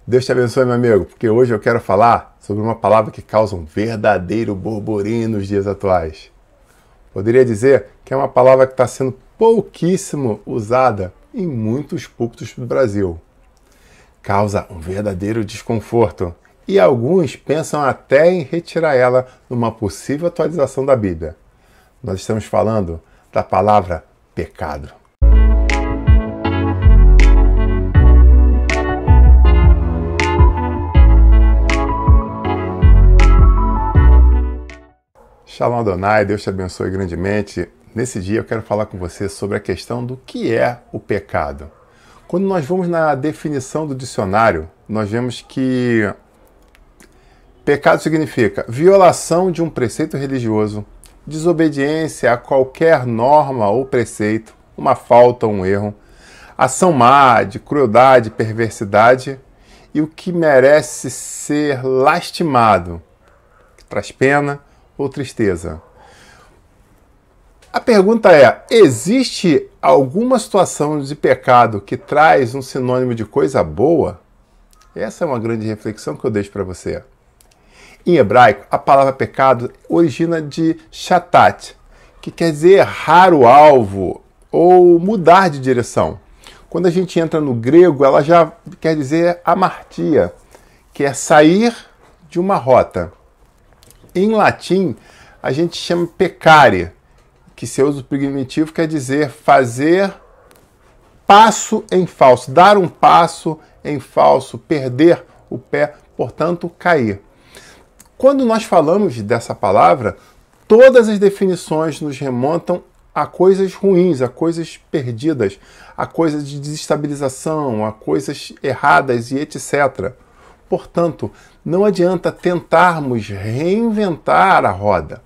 Deus te abençoe, meu amigo, porque hoje eu quero falar sobre uma palavra que causa um verdadeiro burburinho nos dias atuais. Poderia dizer que é uma palavra que está sendo pouquíssimo usada em muitos púlpitos do Brasil. Causa um verdadeiro desconforto e alguns pensam até em retirar ela numa possível atualização da Bíblia. Nós estamos falando da palavra pecado. Shalom Adonai, Deus te abençoe grandemente. Nesse dia eu quero falar com você sobre a questão do que é o pecado. Quando nós vamos na definição do dicionário, nós vemos que pecado significa violação de um preceito religioso, desobediência a qualquer norma ou preceito, uma falta ou um erro, ação má, de crueldade, perversidade e o que merece ser lastimado, que traz pena ou tristeza. A pergunta é: existe alguma situação de pecado que traz um sinônimo de coisa boa? Essa é uma grande reflexão que eu deixo para você. Em hebraico, a palavra pecado origina de shatat, que quer dizer errar o alvo ou mudar de direção. Quando a gente entra no grego, ela já quer dizer amartia, que é sair de uma rota. Em latim, a gente chama peccare, que seu uso primitivo quer dizer fazer passo em falso, dar um passo em falso, perder o pé, portanto, cair. Quando nós falamos dessa palavra, todas as definições nos remontam a coisas ruins, a coisas perdidas, a coisas de desestabilização, a coisas erradas e etc. Portanto, não adianta tentarmos reinventar a roda.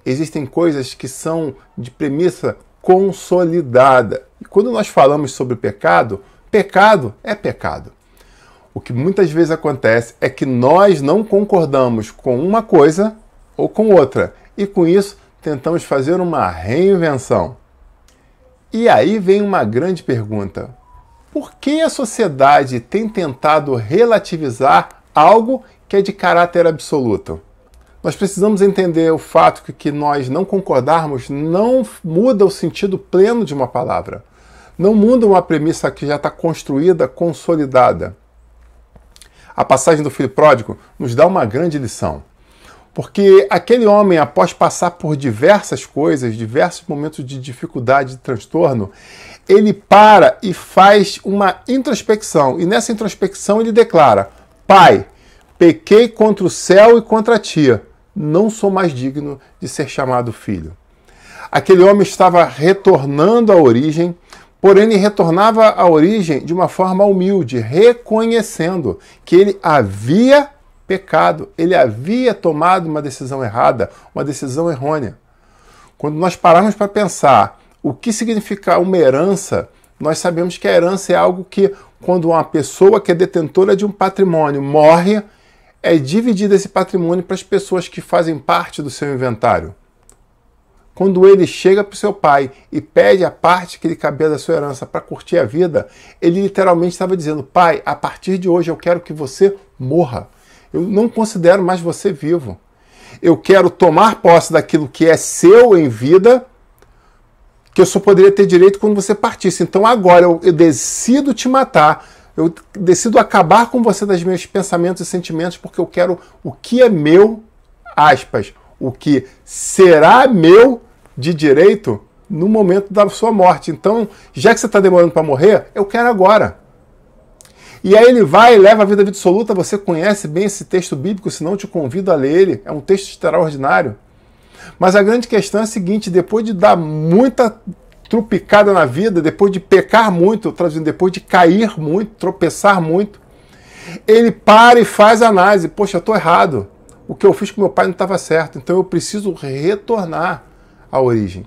Existem coisas que são de premissa consolidada. E quando nós falamos sobre pecado, pecado é pecado. O que muitas vezes acontece é que nós não concordamos com uma coisa ou com outra. E com isso, tentamos fazer uma reinvenção. E aí vem uma grande pergunta. Por que a sociedade tem tentado relativizar algo que é de caráter absoluto? Nós precisamos entender o fato que nós não concordarmos não muda o sentido pleno de uma palavra. Não muda uma premissa que já está construída, consolidada. A passagem do filho pródigo nos dá uma grande lição. Porque aquele homem, após passar por diversas coisas, diversos momentos de dificuldade, de transtorno, ele para e faz uma introspecção. E nessa introspecção ele declara: Pai, pequei contra o céu e contra ti. Não sou mais digno de ser chamado filho. Aquele homem estava retornando à origem, porém ele retornava à origem de uma forma humilde, reconhecendo que ele havia pecado, ele havia tomado uma decisão errada, uma decisão errônea. Quando nós pararmos para pensar o que significa uma herança, nós sabemos que a herança é algo que, quando uma pessoa que é detentora de um patrimônio morre, é dividido esse patrimônio para as pessoas que fazem parte do seu inventário. Quando ele chega para o seu pai e pede a parte que lhe cabia da sua herança para curtir a vida, ele literalmente estava dizendo: Pai, a partir de hoje eu quero que você morra. Eu não considero mais você vivo. Eu quero tomar posse daquilo que é seu em vida, que eu só poderia ter direito quando você partisse. Então agora eu decido te matar, eu decido acabar com você dos meus pensamentos e sentimentos, porque eu quero o que é meu, aspas, o que será meu de direito no momento da sua morte. Então, já que você está demorando para morrer, eu quero agora. E aí ele vai e leva a vida absoluta. Você conhece bem esse texto bíblico, senão eu te convido a ler ele. É um texto extraordinário. Mas a grande questão é a seguinte: depois de dar muita trupicada na vida, depois de pecar muito, traduzindo, depois de cair muito, tropeçar muito, ele para e faz a análise. Poxa, eu estou errado. O que eu fiz com meu pai não estava certo. Então eu preciso retornar à origem.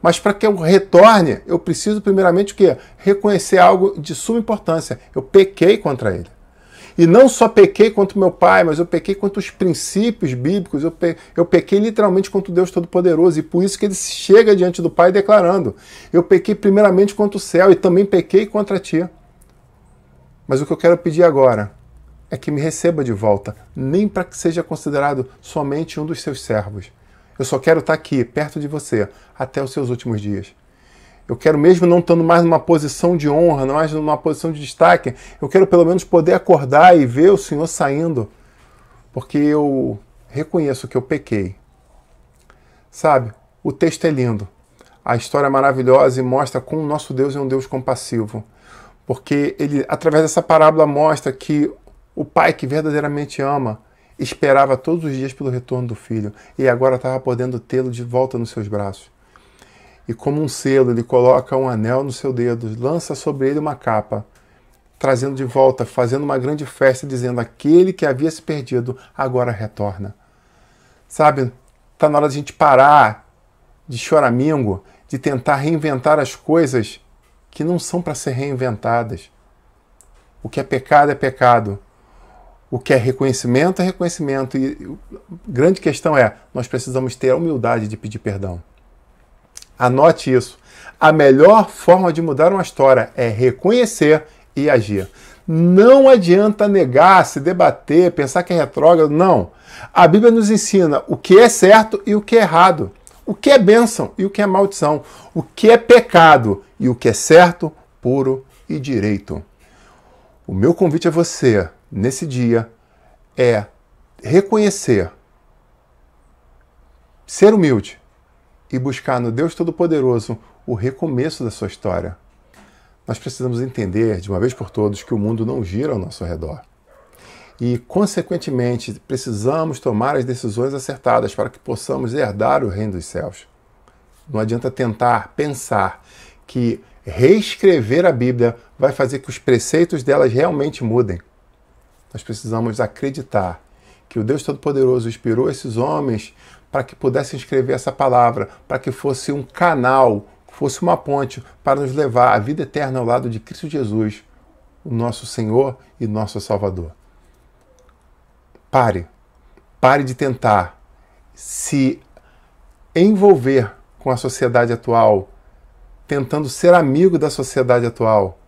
Mas para que eu retorne, eu preciso primeiramente o quê? Reconhecer algo de suma importância. Eu pequei contra ele. E não só pequei contra o meu pai, mas eu pequei contra os princípios bíblicos, eu pequei literalmente contra o Deus Todo-Poderoso, e por isso que ele chega diante do Pai declarando: eu pequei primeiramente contra o céu e também pequei contra ti. Mas o que eu quero pedir agora é que me receba de volta, nem para que seja considerado somente um dos seus servos. Eu só quero estar aqui, perto de você, até os seus últimos dias. Eu quero, mesmo não estando mais numa posição de honra, não mais numa posição de destaque, eu quero pelo menos poder acordar e ver o Senhor saindo, porque eu reconheço que eu pequei. Sabe, o texto é lindo, a história é maravilhosa e mostra como o nosso Deus é um Deus compassivo, porque ele, através dessa parábola, mostra que o pai que verdadeiramente ama esperava todos os dias pelo retorno do filho e agora estava podendo tê-lo de volta nos seus braços. E como um selo, ele coloca um anel no seu dedo, lança sobre ele uma capa, trazendo de volta, fazendo uma grande festa, dizendo: aquele que havia se perdido agora retorna. Sabe, está na hora de a gente parar de choramingo, de tentar reinventar as coisas que não são para ser reinventadas. O que é pecado é pecado. O que é reconhecimento é reconhecimento. E a grande questão é, nós precisamos ter a humildade de pedir perdão. Anote isso. A melhor forma de mudar uma história é reconhecer e agir. Não adianta negar, se debater, pensar que é retrógrado. Não. A Bíblia nos ensina o que é certo e o que é errado. O que é bênção e o que é maldição. O que é pecado e o que é certo, puro e direito. O meu convite a você, nesse dia, é reconhecer, ser humilde e buscar no Deus Todo-Poderoso o recomeço da sua história. Nós precisamos entender, de uma vez por todas, que o mundo não gira ao nosso redor. E, consequentemente, precisamos tomar as decisões acertadas para que possamos herdar o reino dos céus. Não adianta tentar pensar que reescrever a Bíblia vai fazer que os preceitos delas realmente mudem. Nós precisamos acreditar que o Deus Todo-Poderoso inspirou esses homens para que pudessem escrever essa palavra, para que fosse um canal, fosse uma ponte para nos levar à vida eterna ao lado de Cristo Jesus, o nosso Senhor e nosso Salvador. Pare de tentar se envolver com a sociedade atual, tentando ser amigo da sociedade atual,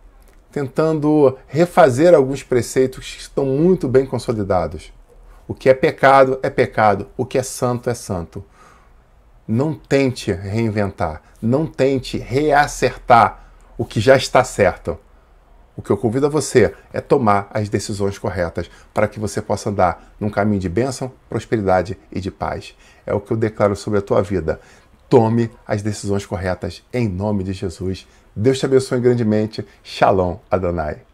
tentando refazer alguns preceitos que estão muito bem consolidados. O que é pecado, o que é santo. Não tente reinventar, não tente reacertar o que já está certo. O que eu convido a você é tomar as decisões corretas para que você possa andar num caminho de bênção, prosperidade e de paz. É o que eu declaro sobre a tua vida. Tome as decisões corretas em nome de Jesus. Deus te abençoe grandemente. Shalom Adonai.